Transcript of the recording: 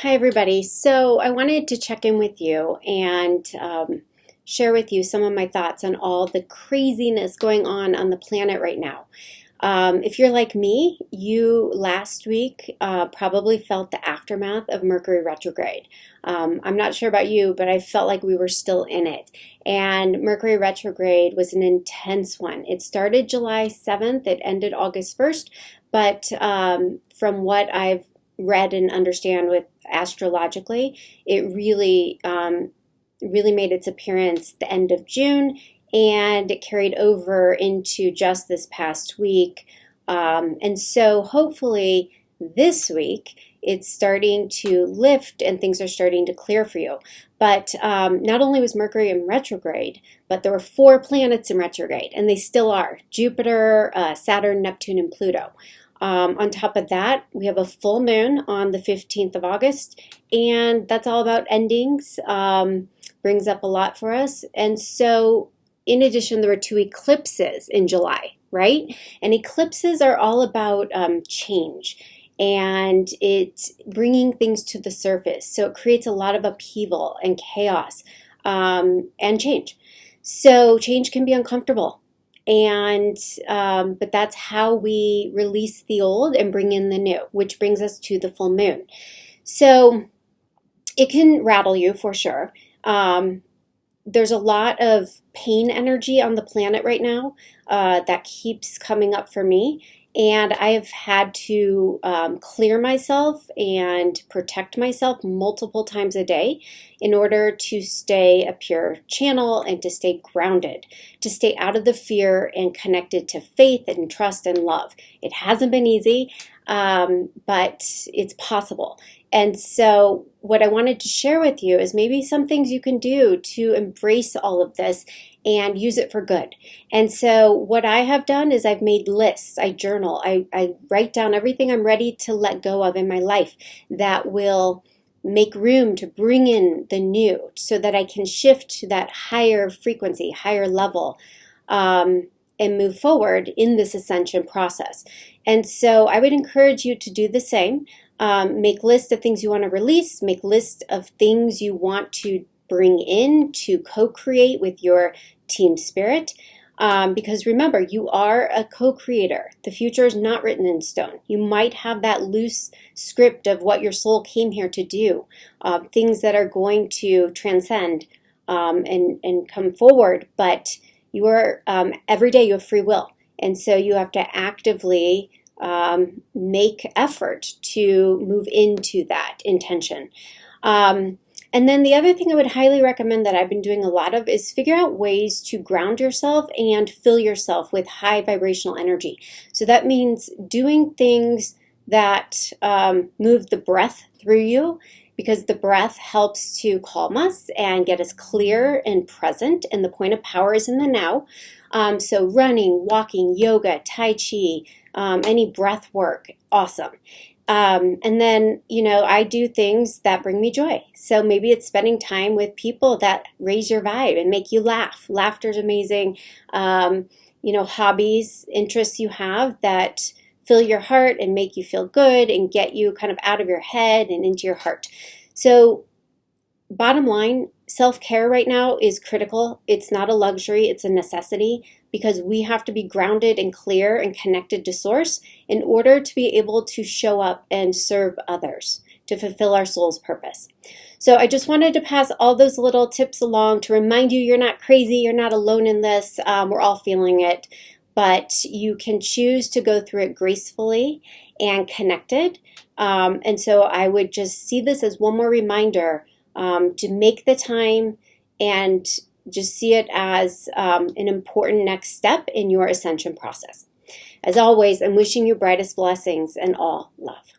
Hi, everybody. So I wanted to check in with you and share with you some of my thoughts on all the craziness going on the planet right now. If you're like me, you last week probably felt the aftermath of Mercury retrograde. I'm not sure about you, but I felt like we were still in it. And Mercury retrograde was an intense one. It started July 7th, it ended August 1st, but from what I've read and understand with astrologically, it really made its appearance the end of June, and it carried over into just this past week. And so hopefully this week it's starting to lift and things are starting to clear for you. But not only was Mercury in retrograde, but there were 4 planets in retrograde, and they still are: Jupiter, Saturn, Neptune, and Pluto. On top of that, we have a full moon on the 15th of August, and that's all about endings, brings up a lot for us. And so in addition, there were 2 eclipses in July, right? And eclipses are all about change, and it's bringing things to the surface. So it creates a lot of upheaval and chaos and change. So change can be uncomfortable. And but that's how we release the old and bring in the new, which brings us to the full moon. So it can rattle you for sure. There's a lot of pain energy on the planet right now that keeps coming up for me. And I've had to clear myself and protect myself multiple times a day in order to stay a pure channel and to stay grounded, to stay out of the fear and connected to faith and trust and love. It hasn't been easy, but it's possible. And so what I wanted to share with you is maybe some things you can do to embrace all of this and use it for good. And so what I have done is I've made lists, I journal, I write down everything I'm ready to let go of in my life that will make room to bring in the new so that I can shift to that higher frequency, higher level, and move forward in this ascension process. And so I would encourage you to do the same. Make lists of things you want to release, make lists of things you want to bring in to co-create with your team spirit. Because remember, you are a co-creator. The future is not written in stone. You might have that loose script of what your soul came here to do, things that are going to transcend and come forward, but you are, every day you have free will. And so you have to actively make effort to move into that intention. And then the other thing I would highly recommend that I've been doing a lot of is figure out ways to ground yourself and fill yourself with high vibrational energy. So that means doing things that move the breath through you, because the breath helps to calm us and get us clear and present, and the point of power is in the now. So running, walking, yoga, Tai Chi, any breath work, awesome. And then, I do things that bring me joy. So maybe it's spending time with people that raise your vibe and make you laugh. Laughter's amazing. Hobbies, interests you have that fill your heart and make you feel good and get you kind of out of your head and into your heart. So bottom line, self-care right now is critical. It's not a luxury, it's a necessity, because we have to be grounded and clear and connected to source in order to be able to show up and serve others, to fulfill our soul's purpose. So I just wanted to pass all those little tips along to remind you you're not crazy, you're not alone in this, we're all feeling it, but you can choose to go through it gracefully and connected. And so I would just see this as one more reminder to make the time and just see it as an important next step in your ascension process. As always, I'm wishing you brightest blessings and all love.